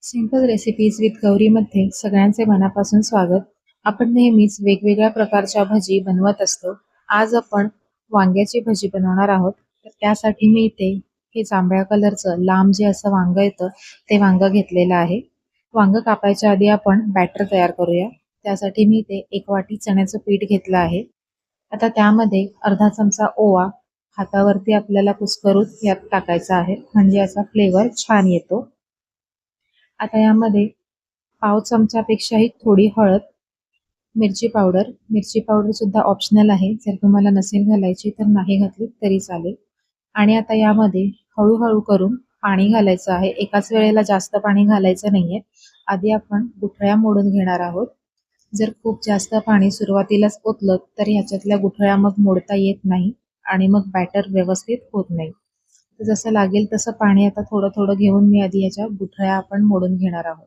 Simple recipes with गौरीमध्ये सगळ्यांचे मनापासून स्वागत. आपण नेहमीच वेगवेगळ्या प्रकारच्या भजी बनवत असतो. आज आपण वांग्याची भजी बनवणार आहोत. तर त्यासाठी मी इथे हे जांभळ्या कलरचं लांब जे असं वांग येतं ते वांग घेतलेलं आहे. वांग कापायच्या आधी आपण बॅटर तयार करूया. त्यासाठी मी इथे 1 वाटी चण्याचं पीठ घेतलं आहे. आता त्यामध्ये अर्धा चमचा ओवा हातावरती आपल्याला कुस्करून यात टाकायचा आहे, म्हणजे याचा फ्लेवर छान येतो. आता यामध्ये पाव चमचापेक्षाही थोडी हळद, मिरची पावडर सुद्धा ऑप्शनल आहे. जर तुम्हाला नसेल घालायची तर नाही घातली तरी चालेल. आणि आता यामध्ये हळूहळू करून पाणी घालायचं आहे. एकाच वेळेला जास्त पाणी घालायचं नाहीये. आधी आपण गुठळ्या मोडून घेणार आहोत. जर खूप जास्त पाणी सुरुवातीलाच ओतलं तर ह्याच्यातल्या गुठळ्या मग मोडता येत नाही आणि मग बॅटर व्यवस्थित होत नाही. तर जसं लागेल तसं पाणी आता थोडं थोडं घेऊन मी आधी याच्या गुठळ्या आपण मोडून घेणार आहोत.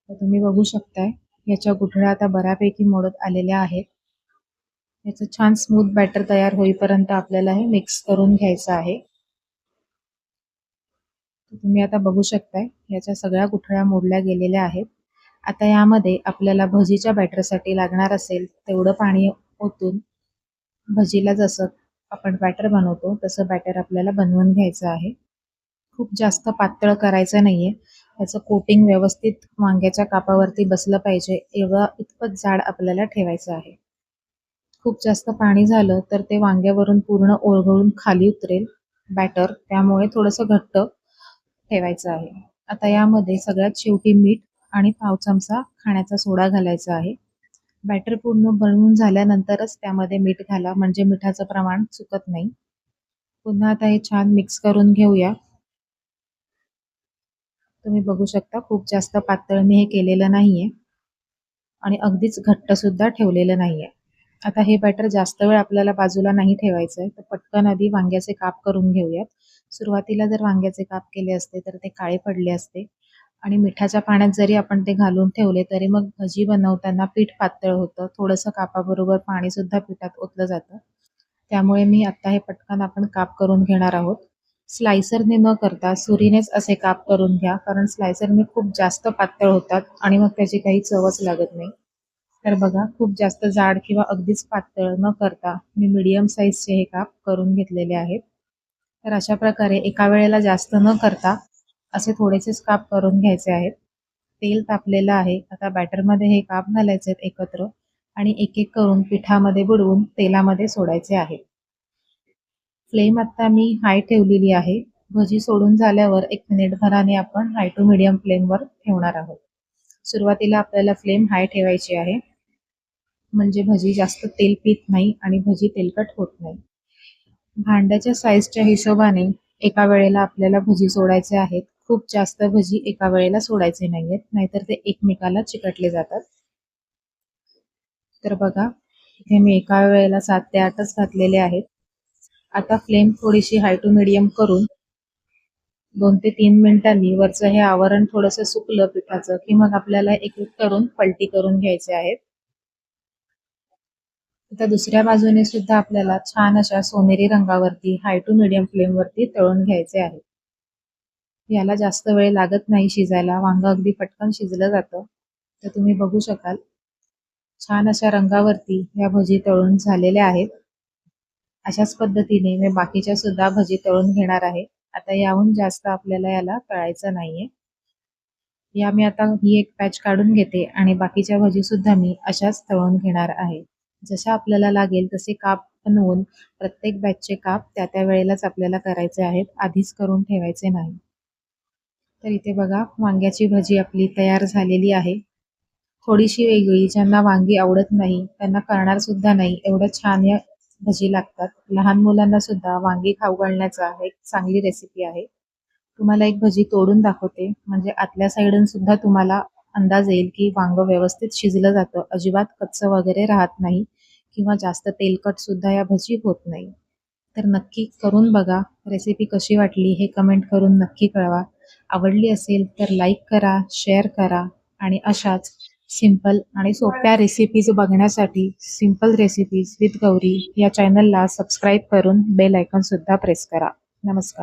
तर तुम्ही बघू शकताय याच्या गुठळ्या आता बऱ्यापैकी मोडत आलेल्या आहेत. याचं छान स्मूथ बॅटर तयार होईपर्यंत आपल्याला हे मिक्स करून घ्यायचं आहे. तुम्ही आता बघू शकताय याच्या सगळ्या गुठळ्या मोडल्या गेलेल्या आहेत. आता यामध्ये आपल्याला भजीच्या बॅटरसाठी लागणार असेल तेवढं पाणी ओतून भजीला जसं आपण बॅटर बनवतो तसं बॅटर आपल्याला बनवून घ्यायचं आहे. खूप जास्त पातळ करायचं नाहीये. त्याचं कोटिंग व्यवस्थित वांग्याच्या कापावरती बसलं पाहिजे एवढं इतपत जाड आपल्याला ठेवायचं आहे. खूप जास्त पाणी झालं तर ते वांग्यावरून पूर्ण ओरघळून खाली उतरेल बॅटर, त्यामुळे थोडंसं घट्ट ठेवायचं आहे. आता यामध्ये सगळ्यात शेवटी मीठ आणि पाव चमचा खाण्याचा सोडा घालायचा आहे. बॅटर पूर्ण बनवून झाल्यानंतरच त्यामध्ये मीठ घाला, म्हणजे मिठाचं प्रमाण चुकत नाही. पुन्हा आता हे छान मिक्स करून घेऊया. तुम्ही बघू शकता खूप जास्त पातळ मी हे केलेलं नाहीये आणि अगदीच घट्ट सुद्धा ठेवलेलं नाहीये. आता हे बॅटर जास्त वेळ आपल्याला बाजूला नाही ठेवायचंय, तर पटकन आधी वांग्याचे काप करून घेऊयात. सुरुवातीला जर वांग्याचे काप केले असते तर ते काळे पडले असते आणि मिठाच्या पाण्यात जरी आपण ते घालून ठेवले तरी मग भजी बनवताना पीठ पातळ होतं. थोडंसं कापाबरोबर पाणी सुद्धा पिठात ओतलं जातं. त्यामुळे मी आता हे पटकन आपण काप करून घेणार आहोत. स्लायसरने न करता सुरीनेच असे काप करून घ्या, कारण स्लायसरने खूप जास्त पातळ होतात आणि मग त्याची काही चवच लागत नाही. तर बघा खूप जास्त जाड किंवा अगदीच पातळ न करता मी मीडियम साईजचे हे काप करून घेतलेले आहेत. तर अशा प्रकारे एका वेळेला जास्त न करता असे थोडेसेच काप करून घ्यायचे आहेत. तेल तापलेलं आहे. आता बॅटरमध्ये हे काप घालायचे आहेत एकत्र आणि एक एक करून पिठामध्ये बुडवून तेलामध्ये सोडायचे आहेत. फ्लेम आता मी हाय ठेवलेली आहे. भजी सोडून झाल्यावर 1 मिनिटभराने आपण हाय टू मीडियम फ्लेमवर ठेवणार आहोत. सुरुवातीला आपल्याला फ्लेम हाय ठेवायची आहे, म्हणजे भजी जास्त तेल पीत नाही आणि भजी तेलकट होत नाही. भांड्याच्या साईजच्या हिशोबाने एका वेळेला आपल्याला भजी सोडायचे आहेत. खूप जास्त भजी एका वेळेला सोडायचे नाहीयेत, नाहीतर ते एकमेकाला चिकटले जातात. तर बघा इथे मी एका वेळेला 7 ते 8च घातलेले आहेत. आता फ्लेम थोडीशी हाय टू मीडियम करून 2 ते 3 मिनिटांनी वरचं हे आवरण थोडंसं सुकलं पिठाचं, की मग आपल्याला एक-एक करून पलटी करून घ्यायचे आहेत. आता दुसऱ्या बाजूने सुद्धा आपल्याला छान अशा सोनेरी रंगावरती हाय टू मीडियम फ्लेमवरती तळून घ्यायचे आहे. याला जास्त वेळ लागत नाही शिजायला. वांग अगदी पटकन शिजलं जातं. तर तुम्ही बघू शकाल छान अशा रंगावरती या भजी तळून झालेल्या आहेत. अशाच पद्धतीने मी बाकीच्या सुद्धा भजी तळून घेणार आहे. आता याहून जास्त आपल्याला याला तळायचं नाहीये. या मी आता ही एक बॅच काढून घेते आणि बाकीच्या भजी सुद्धा मी अशाच तळून घेणार आहे. जशा आपल्याला लागेल तसे काप बनवून प्रत्येक बॅचचे काप त्या त्या वेळेलाच आपल्याला करायचे आहेत. आधीच करून ठेवायचे नाही. तर इथे बघा वांग्याची भजी आपली तयार झालेली आहे. थोडीशी वेगळी, ज्यांना वांगी आवडत नाही त्यांना करणार सुद्धा नाही एवढं छान या भजी लागतात. लहान मुलांना सुद्धा वांगी खाऊ घालण्याचा एक चांगली रेसिपी आहे. तुम्हाला एक भजी तोडून दाखवते, म्हणजे आतल्या साईडून सुद्धा तुम्हाला अंदाज येईल की वांग व्यवस्थित शिजलं जातं. अजिबात कच्चं वगैरे राहत नाही किंवा जास्त तेलकट सुद्धा या भजी होत नाही. तर नक्की करून बघा. रेसिपी कशी वाटली हे कमेंट करून नक्की कळवा. आवडली असेल तर लाईक करा, शेअर करा आणि अशाच सिंपल आणि सोप्या रेसिपीज बघण्यासाठी सिंपल रेसिपीज विथ गौरी या चॅनलला सबस्क्राईब करून बेल आयकॉन सुद्धा प्रेस करा. नमस्कार.